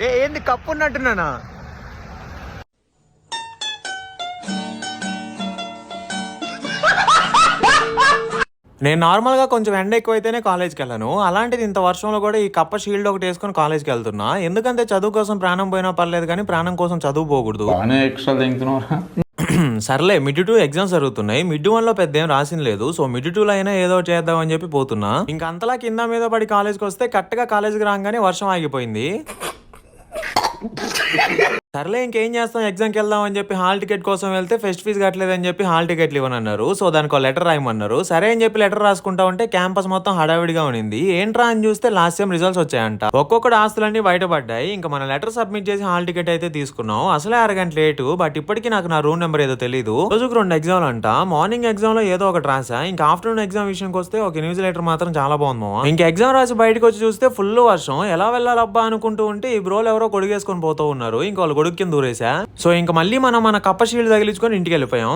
ఏంది కప్పు ఉన్నట్టున్నానా? నేను నార్మల్గా కొంచెం ఎండ ఎక్కువైతేనే కాలేజ్కి వెళ్ళాను. అలాంటిది ఇంత వర్షంలో కూడా ఈ కప్ప షీల్డ్ ఒకటి వేసుకొని కాలేజ్కి వెళ్తున్నా. ఎందుకంటే చదువు కోసం ప్రాణం పోయినా పర్లేదు కానీ ప్రాణం కోసం చదువు పోకూడదు. సర్లే, మిడ్ 2 ఎగ్జామ్స్ జరుగుతున్నాయి. మిడ్ 1 లో పెద్ద ఏం రాసింది లేదు. సో మిడ్ 2 లో అయినా ఏదో చేద్దాం అని చెప్పి పోతున్నా. ఇంకా అంతలా కింద మీద పడి కాలేజ్కి వస్తే కరెక్ట్గా కాలేజ్కి రాగానే వర్షం ఆగిపోయింది. సర్లే ఇంకేం చేస్తాం, ఎగ్జామ్కి వెళ్దాం అని చెప్పి హాల్ టికెట్ కోసం వెళ్తే ఫెస్ట్ ఫీజు కట్టలేదని చెప్పి హాల్ టికెట్లు ఇవ్వనన్నారు. సో దానికి ఒక లెటర్ రాయమన్నారు. సరే అని చెప్పి లెటర్ రాసుకుంటా ఉంటే క్యాంపస్ మొత్తం హడావిడిగా ఉంది. ఏంట్రా అని చూస్తే లాస్ట్ టైం రిజల్ట్స్ వచ్చాయంట. ఒక్కొక్కటి ఆస్తులన్నీ బయటపడ్డాయి. ఇంకా మన లెటర్ సబ్మిట్ చేసి హాల్ టికెట్ అయితే తీసుకున్నాం. అసలే అరగంట లేటు, బట్ ఇప్పటికీ నాకు నా రూమ్ నెంబర్ ఏదో తెలియదు. రోజుకు 2 ఎగ్జామ్లు అంట. మార్నింగ్ ఎగ్జామ్ లో ఏదో ఒకటి రాసా. ఇంకా ఆఫ్టర్నూన్ ఎగ్జామ్ విషయానికి వస్తే ఒక న్యూస్ లెటర్ మాత్రం చాలా బాగుంది. ఇంకా ఎగ్జామ్ రాసి బయటకు వచ్చి చూస్తే ఫుల్ వర్షం. ఎలా వెళ్ళాలబ్బా అనుకుంటూ ఉంటే ఈ బ్రోలు ఎవరో గొడుగేసుకొని పోతూ ఉన్నారు. ఇంకా వాళ్ళు గొడుగు కింద దూరేసా. సో ఇంకా మళ్ళీ మనం మన కప్ప షీల్డ్ తగిలించుకొని ఇంటికి వెళ్ళిపోయాం.